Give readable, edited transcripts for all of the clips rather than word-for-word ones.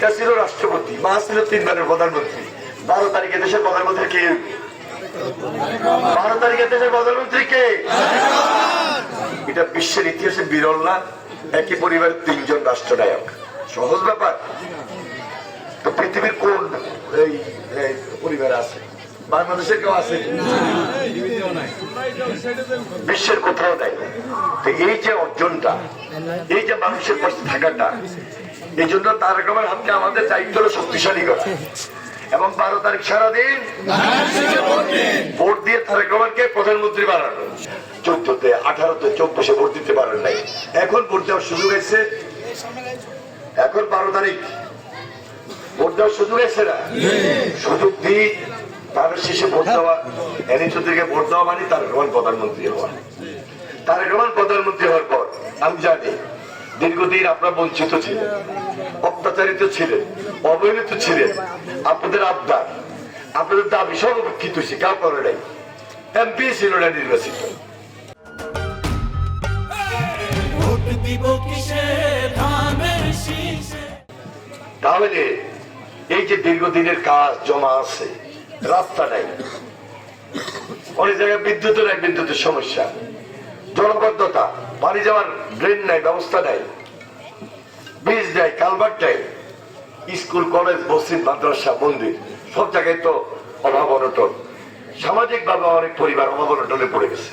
পিতা ছিল রাষ্ট্রপতি, মা ছিল 3 বারের প্রধানমন্ত্রী। 12 তারিখে দেশের প্রধানমন্ত্রী কে? 12 তারিখে দেশের প্রধানমন্ত্রী কে? এটা বিশ্বের ইতিহাসে বিরল না, একই পরিবারের 3 জন রাষ্ট্রনায়ক। সহজ ব্যাপার। তো পৃথিবীর কোন এই পরিবার আছে? বাংলাদেশের কেউ আছে? বিশ্বের কোথাও নাই। তো এই যে অর্জনটা, এই যে মানুষের পাশে থাকাটা, এই জন্য তারেক রহমান হামকে আমাদের দায়িত্ব হলো শক্তিশালী করা। এবং 12 তারিখ সারাদিন ভোট দিয়ে তারেক রহমানকে প্রধানমন্ত্রী বানানো। 14-তে, 18-তে, 24-এ ভোট দিতে পারেন নাই, এখন ভোট দেওয়ার সুযোগ এসেছে। এখন 12 তারিখ ভোট দেওয়ার সুযোগ এসেছে না? সুযোগ দিই, তার শেষে ভোট দেওয়া। এনি চৌধুরীকে ভোট দেওয়া মানে তারেক রহমান প্রধানমন্ত্রী হওয়া। তারেক রহমান প্রধানমন্ত্রী হওয়ার পর আমি জানি দীর্ঘদিন আপনারা বঞ্চিত ছিলেন, অত্যাচারিত ছিলেন, অবহেলিত ছিলেন। আপনাদের আবদার, আপনাদের দাবি সব উপেক্ষিত হয়েছে, কেউ করে নাই। এমপি ছিল না নির্বাচিত। তাহলে এই যে দীর্ঘদিনের কাজ জমা আছে, রাস্তা নাই, অনেক জায়গায় বিদ্যুৎ নাই, বিদ্যুতের সমস্যা, জলবদ্ধতা, পানি যাওয়ার ড্রেন নাই, ব্যবস্থা নাই, ব্রিজ নাই, কালভার্ট নাই, স্কুল, কলেজ, মসজিদ, মাদ্রাসা, মন্দির, সব জায়গায় তো অভাব অনটন। সামাজিক ভাবে অনেক পরিবার অভাব অনটনে পড়ে গেছে।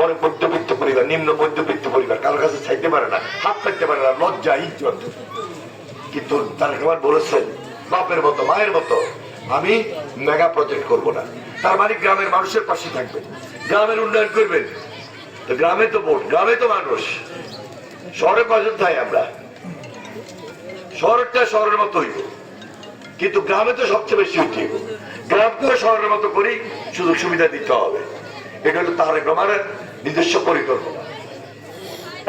অনেক মধ্যবিত্ত পরিবার, নিম্ন মধ্যবিত্ত পরিবার কারোর কাছে চাইতে পারে না, হাত পাইতে পারে না, লজ্জা, ইজ্জত। কিন্তু তারেক রহমান বলেছেন বাপের মতো, মায়ের মতো, আমি মেগা প্রজেক্ট করব না। তার মানে গ্রামের মানুষের পাশে থাকবেন, গ্রামের উন্নয়ন করবেন। গ্রামে তো ভোট, গ্রামে তো মানুষ। শহরে কজন থাই আমরা? শহরটা শহরের মতো হইব, কিন্তু গ্রামে তো সবচেয়ে বেশি হইব। গ্রামকেও শহরের মতো করি, সুযোগ সুবিধা দিতে হবে। এটা হলো তারেক রহমানের নিজস্ব পরিকল্পনা।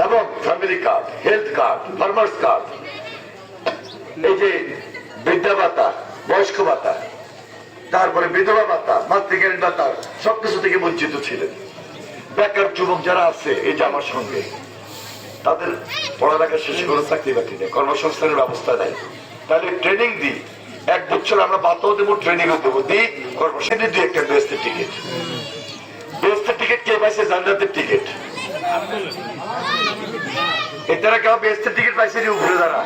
এবং family card, health card, farmers card, এই যে বৃদ্ধা ভাতা, বয়স্ক ভাতা, তারপরে বিধবা ভাতা, মাতৃকালীন ভাতা, সবকিছু থেকে বঞ্চিত ছিলেন। বেকার যুবক যারা আছে এই যে আমার সঙ্গে, তাদের পড়ালেখা শেষ করে চাকরি বাকরি নেই, কর্মসংস্থানের ব্যবস্থা নাই। তাহলে ট্রেনিং দিই, 1 বছর আমরা বাতাও দেবো, ট্রেনিংও দেবো, দিই কর্মসংস্থান দিই। একটা বেহেশতের টিকিট, বেহেশতের টিকিট কে পাইছে? জান্নাতের টিকিট। এটারা কেউ বেহেশতের টিকিট পাইছে উপরে যারা